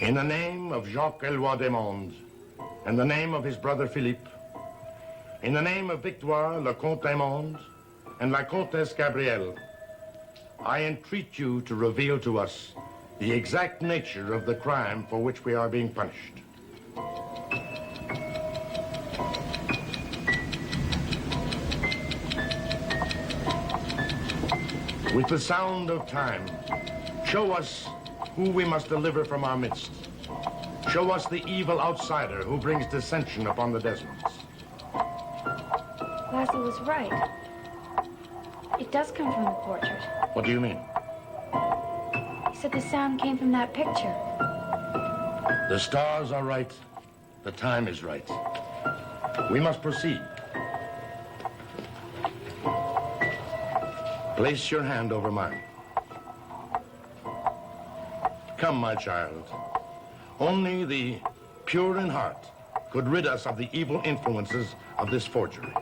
In the name of Jacques Eloi Desmondes, in the name of his brother Philippe, in the name of Victoire, le Comte Desmondes, and la Comtesse Gabrielle, I entreat you to reveal to us the exact nature of the crime for which we are being punished. With the sound of time, show us who we must deliver from our midst. Show us the evil outsider who brings dissension upon the Desmonds. Laslo was right. It does come from the portrait. What do you mean? He said the sound came from that picture. The stars are right. The time is right. We must proceed. Place your hand over mine. Come, my child. Only the pure in heart could rid us of the evil influences of this forgery.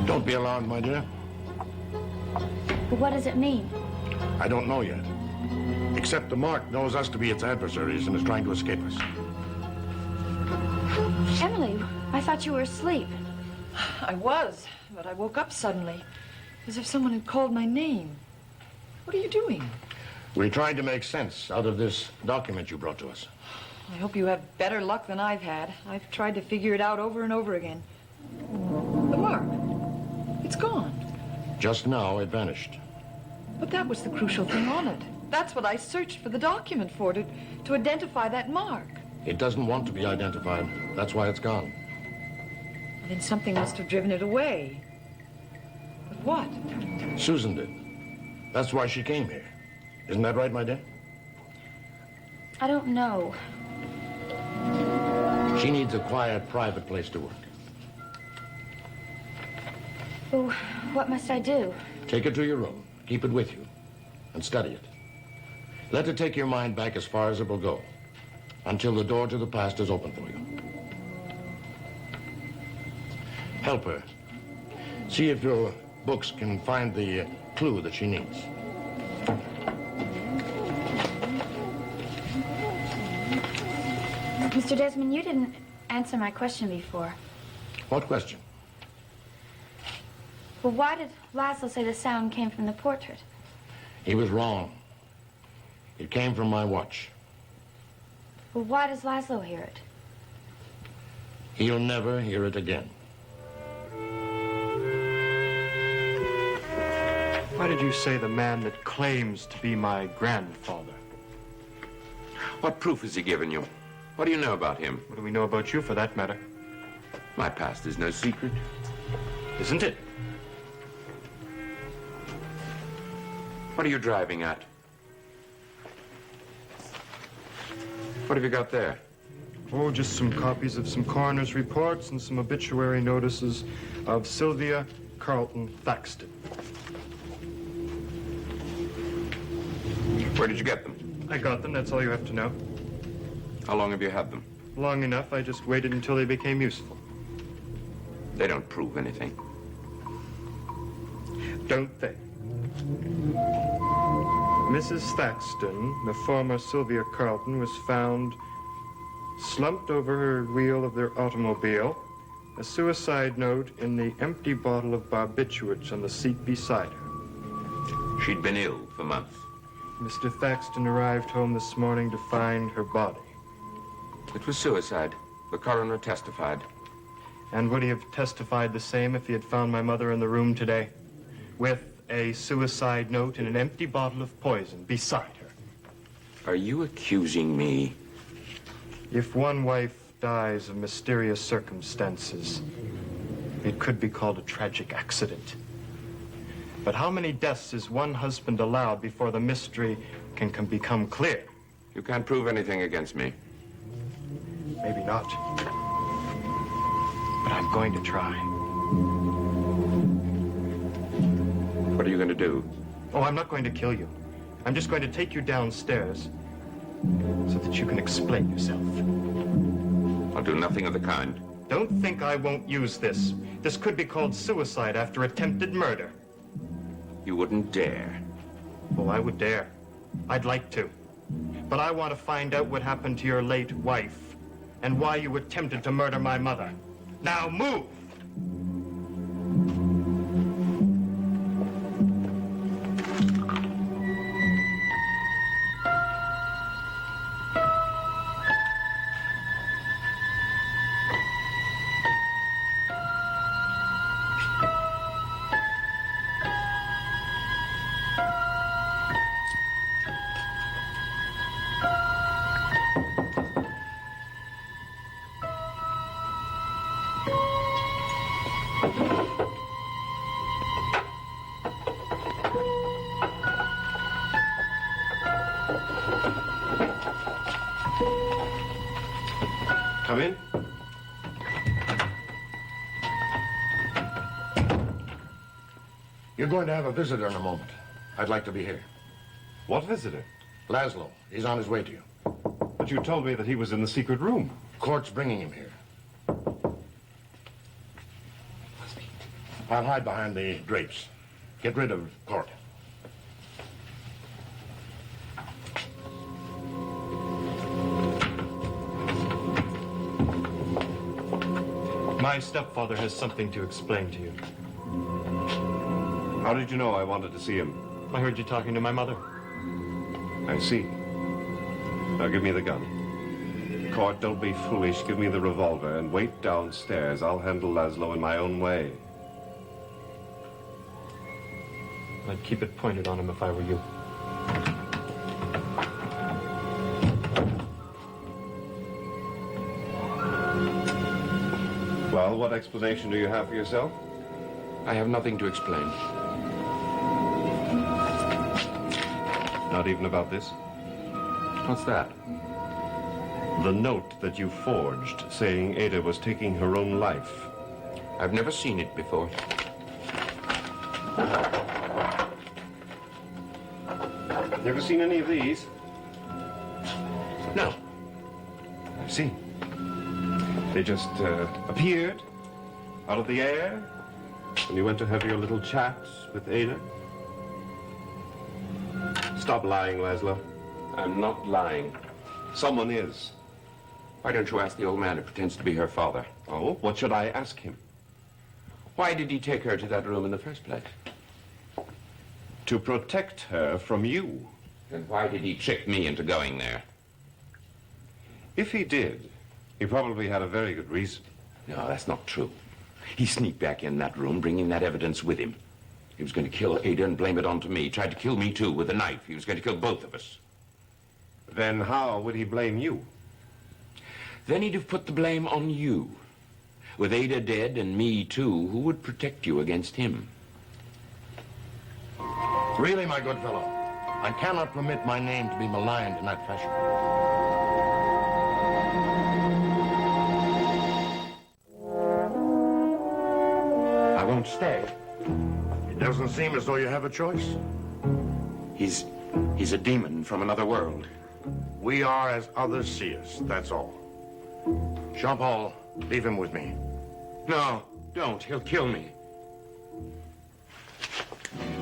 Don't be alarmed, my dear. But what does it mean? I don't know yet. Except the mark knows us to be its adversaries and is trying to escape us. Emily, I thought you were asleep. I was, but I woke up suddenly, as if someone had called my name. What are you doing? We're trying to make sense out of this document you brought to us. I hope you have better luck than I've had. I've tried to figure it out over and over again. The mark. It's gone. Just now, it vanished. But that was the crucial thing on it. That's what I searched for the document for, to identify that mark. It doesn't want to be identified. That's why it's gone. Then something must have driven it away. But what? Susan did. That's why she came here. Isn't that right, my dear? I don't know. She needs a quiet, private place to work. Well, what must I do? Take it to your room. Keep it with you. And study it. Let it take your mind back as far as it will go. Until the door to the past is open for you. Help her. See if your books can find the clue that she needs. Mr. Desmond, you didn't answer my question before. What question? Well, why did Laslo say the sound came from the portrait? He was wrong. It came from my watch. Well, why does Laslo hear it? He'll never hear it again. Why did you say the man that claims to be my grandfather? What proof has he given you? What do you know about him? What do we know about you, for that matter? My past is no secret. Isn't it? What are you driving at? What have you got there? Oh, just some copies of some coroner's reports and some obituary notices of Sylvia Carlton Thaxton. Where did you get them? I got them, that's all you have to know. How long have you had them? Long enough, I just waited until they became useful. They don't prove anything. Don't they? Mrs. Thaxton, the former Sylvia Carlton, was found slumped over her wheel of their automobile, a suicide note in the empty bottle of barbiturates on the seat beside her. She'd been ill for months. Mr. Thaxton arrived home this morning to find her body. It was suicide. The coroner testified. And would he have testified the same if he had found my mother in the room today? With a suicide note and an empty bottle of poison beside her. Are you accusing me? If one wife dies of mysterious circumstances, it could be called a tragic accident. But how many deaths is one husband allowed before the mystery can become clear? You can't prove anything against me. Maybe not. But I'm going to try. What are you going to do? Oh, I'm not going to kill you. I'm just going to take you downstairs so that you can explain yourself. I'll do nothing of the kind. Don't think I won't use this. This could be called suicide after attempted murder. You wouldn't dare. Oh, I would dare. I'd like to. But I want to find out what happened to your late wife and why you attempted to murder my mother. Now move! Come in. You're going to have a visitor in a moment. I'd like to be here. What visitor? Laslo. He's on his way to you. But you told me that he was in the secret room. Court's bringing him here. I'll hide behind the drapes. Get rid of Court. My stepfather has something to explain to you. How did you know I wanted to see him? I heard you talking to my mother. I see. Now give me the gun. Court, don't be foolish. Give me the revolver and wait downstairs. I'll handle Laslo in my own way. I'd keep it pointed on him if I were you. Well, what explanation do you have for yourself? I have nothing to explain. Not even about this? What's that? The note that you forged saying Ada was taking her own life. I've never seen it before. Never seen any of these? No. I see. They just appeared out of the air when you went to have your little chats with Ada. Stop lying, Laslo. I'm not lying. Someone is. Why don't you ask the old man who pretends to be her father? Oh, what should I ask him? Why did he take her to that room in the first place? To protect her from you. And why did he trick me into going there? If he did, he probably had a very good reason. No, that's not true. He sneaked back in that room, bringing that evidence with him. He was going to kill Ada and blame it onto me. Tried to kill me, too, with a knife. He was going to kill both of us. Then how would he blame you? Then he'd have put the blame on you. With Ada dead and me, too, who would protect you against him? Really, my good fellow, I cannot permit my name to be maligned in that fashion. I won't stay. It doesn't seem as though you have a choice. He's a demon from another world. We are as others see us, that's all. Jean-Paul, leave him with me. No, don't. He'll kill me.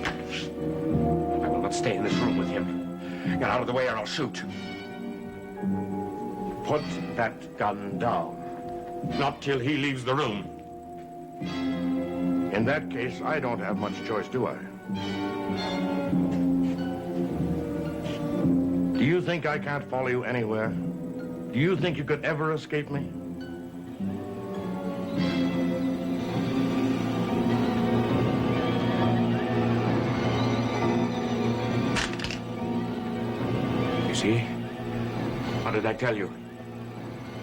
I will not stay in this room with him. Get out of the way or I'll shoot. Put that gun down. Not till he leaves the room. In that case, I don't have much choice, do I? Do you think I can't follow you anywhere? Do you think you could ever escape me? You see? What did I tell you?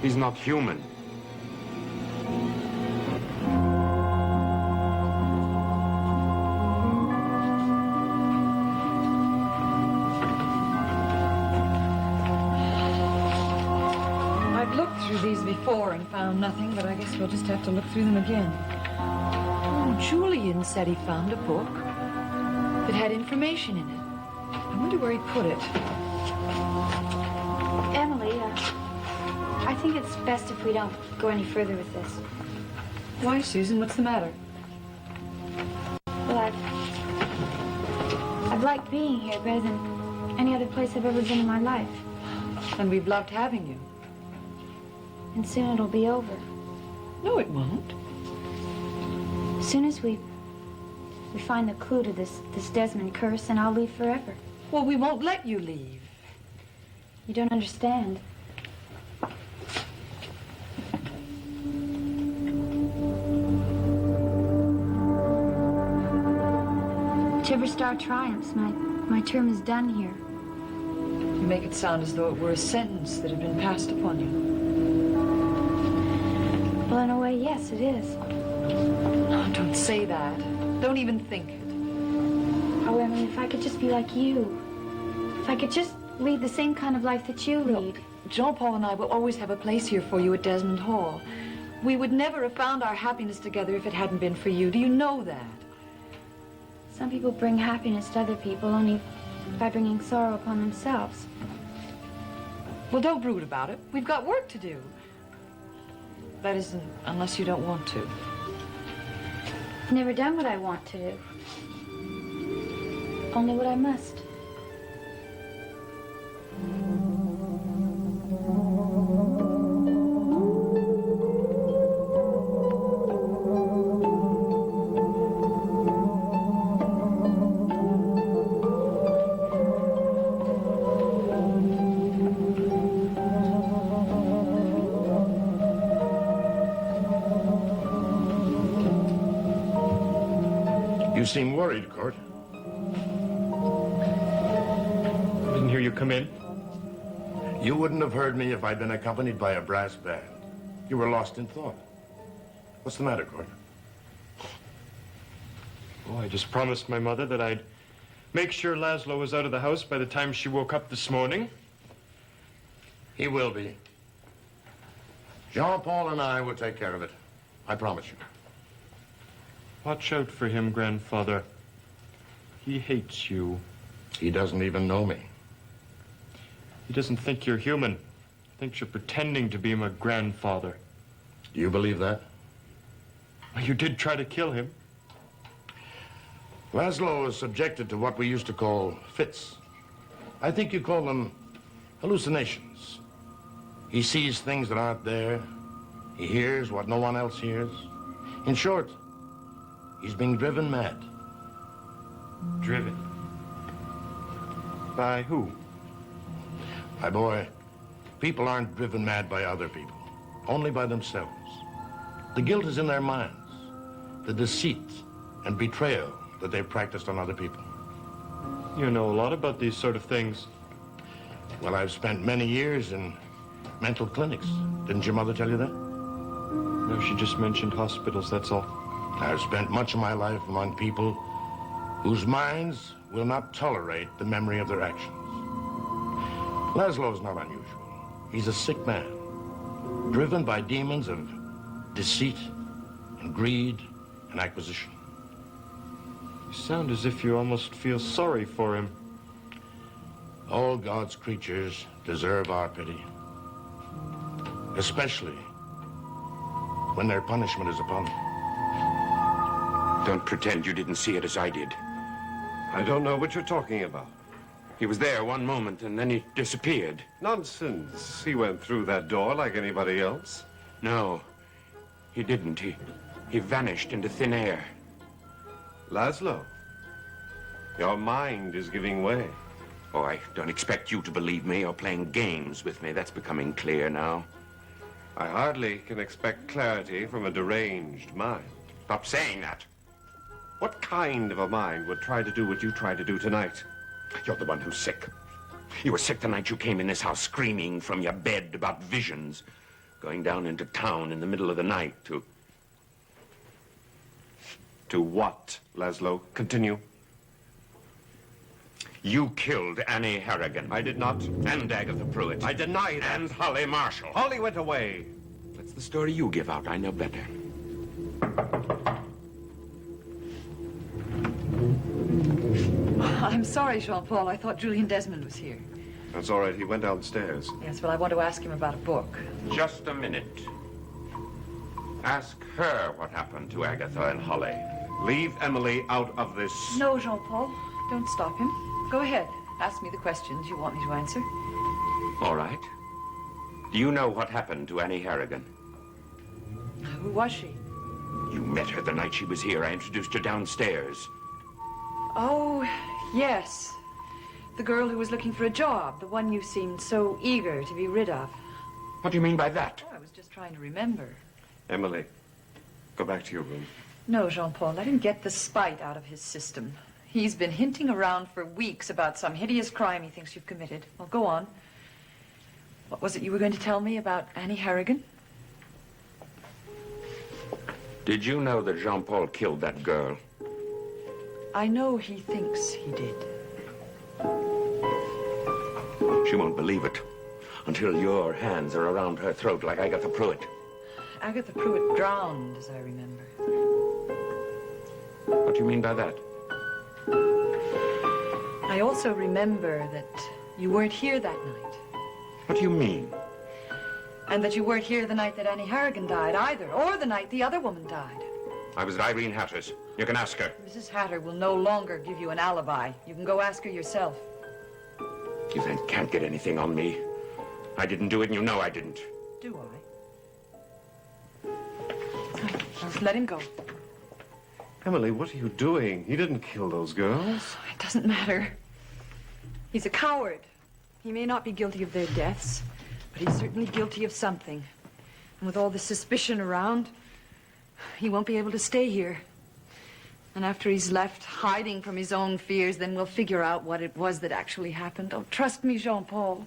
He's not human. through these before and found nothing, but I guess we'll just have to look through them again. Oh, Julien said he found a book that had information in it. I wonder where he put it. Emily, I think it's best if we don't go any further with this. Why, Susan? What's the matter? Well, I've liked being here better than any other place I've ever been in my life. And we've loved having you. And soon it'll be over. No, it won't. As soon as we find the clue to this Desmond curse, and I'll leave forever. Well, we won't let you leave. You don't understand. Whichever star triumphs, my term is done here. You make it sound as though it were a sentence that had been passed upon you. Well, in a way, yes, it is. Oh, don't say that. Don't even think it. Oh, Emily, if I could just be like you. If I could just lead the same kind of life that you lead. Jean-Paul and I will always have a place here for you at Desmond Hall. We would never have found our happiness together if it hadn't been for you. Do you know that? Some people bring happiness to other people only by bringing sorrow upon themselves. Well, don't brood about it. We've got work to do. That isn't, unless you don't want to. I've never done what I want to do. Only what I must. You seem worried, Court. I didn't hear you come in. You wouldn't have heard me if I'd been accompanied by a brass band. You were lost in thought. What's the matter, Court? Oh, I just promised my mother that I'd make sure Laslo was out of the house by the time she woke up this morning. He will be. Jean-Paul and I will take care of it. I promise you. Watch out for him, Grandfather. He hates you. He doesn't even know me. He doesn't think you're human. He thinks you're pretending to be my grandfather. Do you believe that? Well, you did try to kill him. Laslo is subjected to what we used to call fits. I think you call them hallucinations. He sees things that aren't there. He hears what no one else hears. In short, he's being driven mad. Driven? By who? My boy, people aren't driven mad by other people, only by themselves. The guilt is in their minds, the deceit and betrayal that they've practiced on other people. You know a lot about these sort of things. Well, I've spent many years in mental clinics. Didn't your mother tell you that? No, she just mentioned hospitals, that's all. I've spent much of my life among people whose minds will not tolerate the memory of their actions. Laslo's not unusual. He's a sick man, driven by demons of deceit and greed and acquisition. You sound as if you almost feel sorry for him. All God's creatures deserve our pity, especially when their punishment is upon them. Don't pretend you didn't see it as I did. I don't know what you're talking about. He was there one moment, and then he disappeared. Nonsense. He went through that door like anybody else. No, he didn't. He vanished into thin air. Laslo, your mind is giving way. Oh, I don't expect you to believe me or playing games with me. That's becoming clear now. I hardly can expect clarity from a deranged mind. Stop saying that. What kind of a mind would try to do what you tried to do tonight? You're the one who's sick. You were sick the night you came in this house screaming from your bed about visions, going down into town in the middle of the night to... To what, Laslo? Continue. You killed Annie Harrigan. I did not. And Agatha Pruitt. I deny that. And Holly Marshall. Holly went away. That's the story you give out. I know better. I'm sorry, Jean-Paul. I thought Julien Desmond was here. That's all right. He went downstairs. Yes, well, I want to ask him about a book. Just a minute. Ask her what happened to Agatha and Holly. Leave Emily out of this. No, Jean-Paul. Don't stop him. Go ahead. Ask me the questions you want me to answer. All right. Do you know what happened to Annie Harrigan? Who was she? You met her the night she was here. I introduced her downstairs. Oh, yes. The girl who was looking for a job. The one you seemed so eager to be rid of. What do you mean by that? Oh, I was just trying to remember. Emily, go back to your room. No, Jean-Paul, let him get the spite out of his system. He's been hinting around for weeks about some hideous crime he thinks you've committed. Well, go on. What was it you were going to tell me about Annie Harrigan? Did you know that Jean-Paul killed that girl? I know he thinks he did. She won't believe it until your hands are around her throat like Agatha Pruitt. Agatha Pruitt drowned, as I remember. What do you mean by that? I also remember that you weren't here that night. What do you mean? And that you weren't here the night that Annie Harrigan died either, or the night the other woman died. I was at Irene Hatter's. You can ask her. Mrs. Hatter will no longer give you an alibi. You can go ask her yourself. You then can't get anything on me. I didn't do it, and you know I didn't. Do I? Now, let him go. Emily, what are you doing? He didn't kill those girls. It doesn't matter. He's a coward. He may not be guilty of their deaths, but he's certainly guilty of something. And with all this suspicion around, he won't be able to stay here. And after he's left hiding from his own fears, then we'll figure out what it was that actually happened. Oh, trust me, Jean-Paul.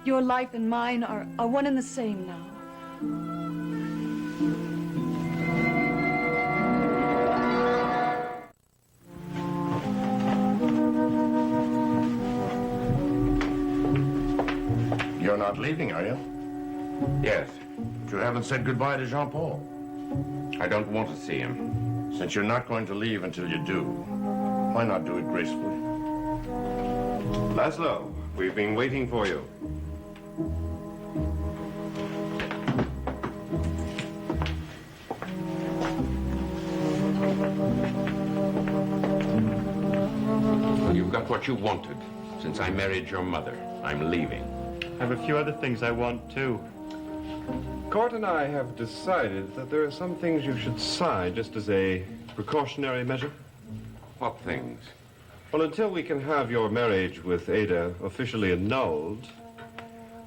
Your life and mine are one and the same now. You're not leaving, are you? Yes. But you haven't said goodbye to Jean-Paul. I don't want to see him. Since you're not going to leave until you do, why not do it gracefully? Laslo, we've been waiting for you. Well, you've got what you wanted. Since I married your mother, I'm leaving. I have a few other things I want, too. Court and I have decided that there are some things you should sign just as a precautionary measure. What things? Well, until we can have your marriage with Ada officially annulled,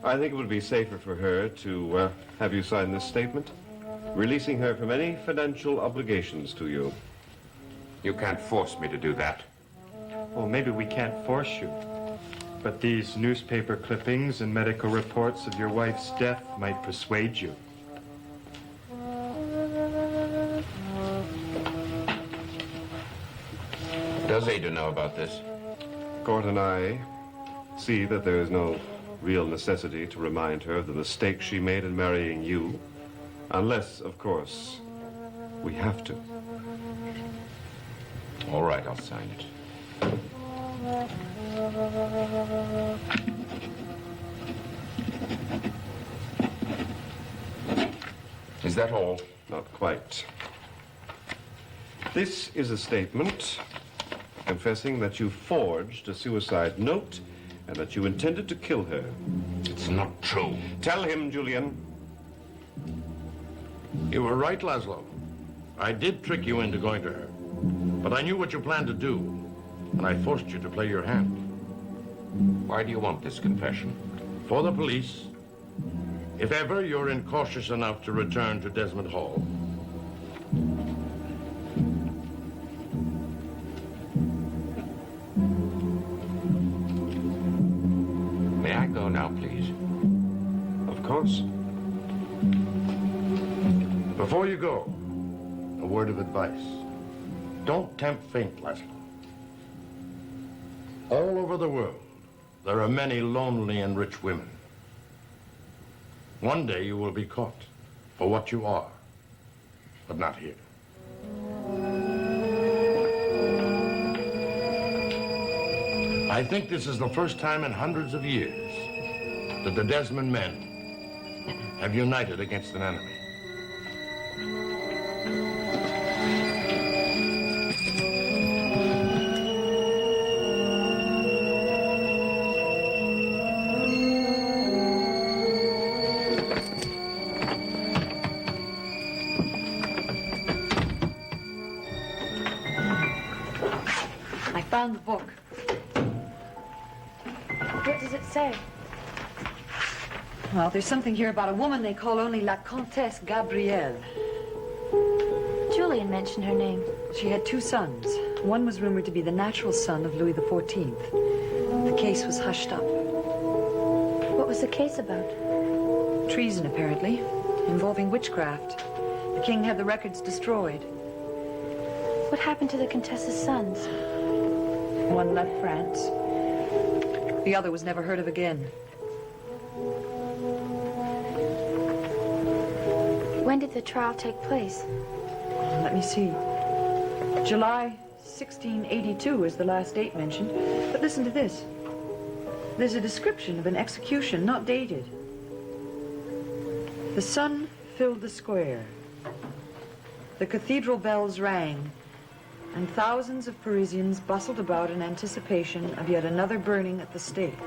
I think it would be safer for her to have you sign this statement, releasing her from any financial obligations to you. You can't force me to do that. Well, maybe we can't force you. But these newspaper clippings and medical reports of your wife's death might persuade you. Does Ada know about this? Court and I see that there is no real necessity to remind her of the mistake she made in marrying you, unless, of course, we have to. All right, I'll sign it. Is that all? Not quite. This is a statement confessing that you forged a suicide note and that you intended to kill her. It's not true. Tell him, Julien. You were right, Laslo. I did trick you into going to her. But I knew what you planned to do, and I forced you to play your hand. Why do you want this confession? For the police, if ever you're incautious enough to return to Desmond Hall. May I go now, please? Of course. Before you go, a word of advice. Don't tempt fate, Laslo. All over the world, there are many lonely and rich women. One day you will be caught for what you are, but not here. I think this is the first time in hundreds of years that the Desmond men have united against an enemy. I found the book. What does it say? Well, there's something here about a woman they call only La Comtesse Gabrielle. Julien mentioned her name. She had 2 sons. One was rumored to be the natural son of Louis XIV. The case was hushed up. What was the case about? Treason, apparently, involving witchcraft. The king had the records destroyed. What happened to the Contessa's sons? One left France. The other was never heard of again. When did the trial take place? Let me see. July 1682 is the last date mentioned. But listen to this. There's a description of an execution, not dated. The sun filled the square. The cathedral bells rang, and thousands of Parisians bustled about in anticipation of yet another burning at the stake.